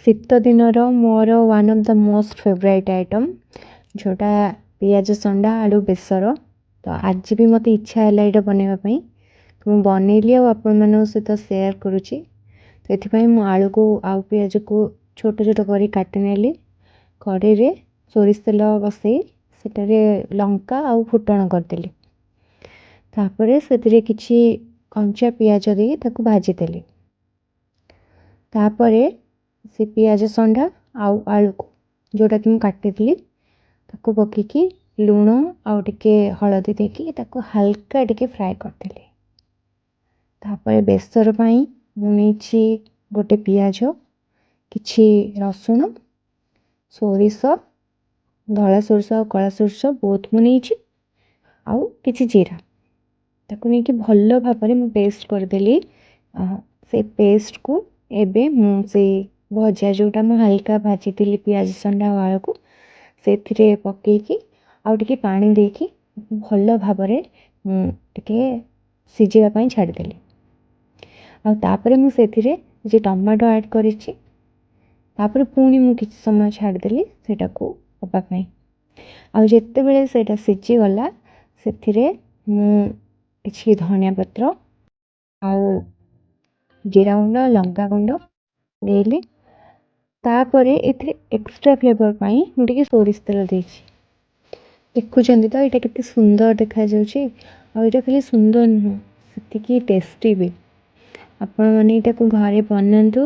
ଶୀତ ଦିନର ମୋର one of the most favourite item ଯେଉଁଟା ପିଆଜ ସଣ୍ଡା ଆଳୁ ବେସର। ତ ଆଜି ବି ମୋତେ ଇଚ୍ଛା ହେଲା ଏଇଟା ବନେଇବା ପାଇଁ, ମୁଁ ବନେଇଲି ଆଉ ଆପଣମାନଙ୍କ ସହିତ ସେୟାର କରୁଛି। ତ ଏଥିପାଇଁ ମୁଁ ଆଳୁକୁ ଆଉ ପିଆଜକୁ ଛୋଟ ଛୋଟ କରି କାଟି ନେଲି। କଡ଼େଇରେ ସୋରିଷ ତେଲ ବସେଇ ସେଠାରେ ଲଙ୍କା ଆଉ ଫୁଟଣ କରିଦେଲି। ତାପରେ ସେଥିରେ କିଛି କଞ୍ଚା ପିଆଜ ଦେଇ ତାକୁ ଭାଜିଦେଲି। ତାପରେ ସେ ପିଆଜ ସଣ୍ଡା ଆଉ ଆଳୁକୁ ଯେଉଁଟାକି ମୁଁ କାଟିଥିଲି ତାକୁ ପକେଇକି ଲୁଣ ଆଉ ଟିକେ ହଳଦୀ ଦେଇକି ତାକୁ ହାଲକା ଟିକେ ଫ୍ରାଏ କରିଦେଲି। ତାପରେ ବେସର ପାଇଁ ମୁଁ ନେଇଛି ଗୋଟେ ପିଆଜ, କିଛି ରସୁଣ, ସୋରିଷ, ଧଳା ସୋରିଷ ଆଉ କଳା ସୋରିଷ ବହୁତ ମୁଁ ନେଇଛି, ଆଉ କିଛି ଜିରା। ତାକୁ ନେଇକି ଭଲ ଭାବରେ ମୁଁ ପେଷ୍ଟ କରିଦେଲି। ସେ ପେଷ୍ଟକୁ ଏବେ ମୁଁ ସେଇ ଭଜା ଯେଉଁଟା ମୁଁ ହାଲକା ଭାଜିଥିଲି ପିଆଜ ସଣ୍ଡା ଆଉ ଆଳୁକୁ ସେଥିରେ ପକେଇକି ଆଉ ଟିକେ ପାଣି ଦେଇକି ଭଲ ଭାବରେ ମୁଁ ଟିକେ ସିଝିବା ପାଇଁ ଛାଡ଼ିଦେଲି। ଆଉ ତାପରେ ମୁଁ ସେଥିରେ ଯେ ଟମାଟୋ ଆଡ଼୍ କରିଛି, ତାପରେ ପୁଣି ମୁଁ କିଛି ସମୟ ଛାଡ଼ିଦେଲି ସେଇଟାକୁ ହେବା ପାଇଁ। ଆଉ ଯେତେବେଳେ ସେଇଟା ସିଝିଗଲା ସେଥିରେ ମୁଁ କିଛି ଧନିଆ ପତ୍ର ଆଉ ଜିରା ଗୁଣ୍ଡ, ଲଙ୍କା ଗୁଣ୍ଡ ଦେଇଲି। ତାପରେ ଏଥିରେ ଏକ୍ସଟ୍ରା ଫ୍ଲେଭର୍ ପାଇଁ ମୁଁ ଟିକେ ସୋରିଷ ତେଲ ଦେଇଛି। ଦେଖୁଛନ୍ତି ତ ଏଇଟା କେତେ ସୁନ୍ଦର ଦେଖାଯାଉଛି। ଆଉ ଏଇଟା ଖାଲି ସୁନ୍ଦର ନୁହଁ, ସେତିକି ଟେଷ୍ଟି ବି। ଆପଣମାନେ ଏଇଟାକୁ ଘରେ ବନାନ୍ତୁ,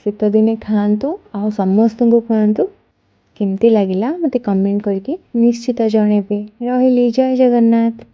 ଶୀତଦିନେ ଖାଆନ୍ତୁ ଆଉ ସମସ୍ତଙ୍କୁ ଖୁଆନ୍ତୁ। କେମିତି ଲାଗିଲା ମୋତେ କମେଣ୍ଟ କରିକି ନିଶ୍ଚିତ ଜଣେଇବେ। ରହିଲି, ଜୟ ଜଗନ୍ନାଥ।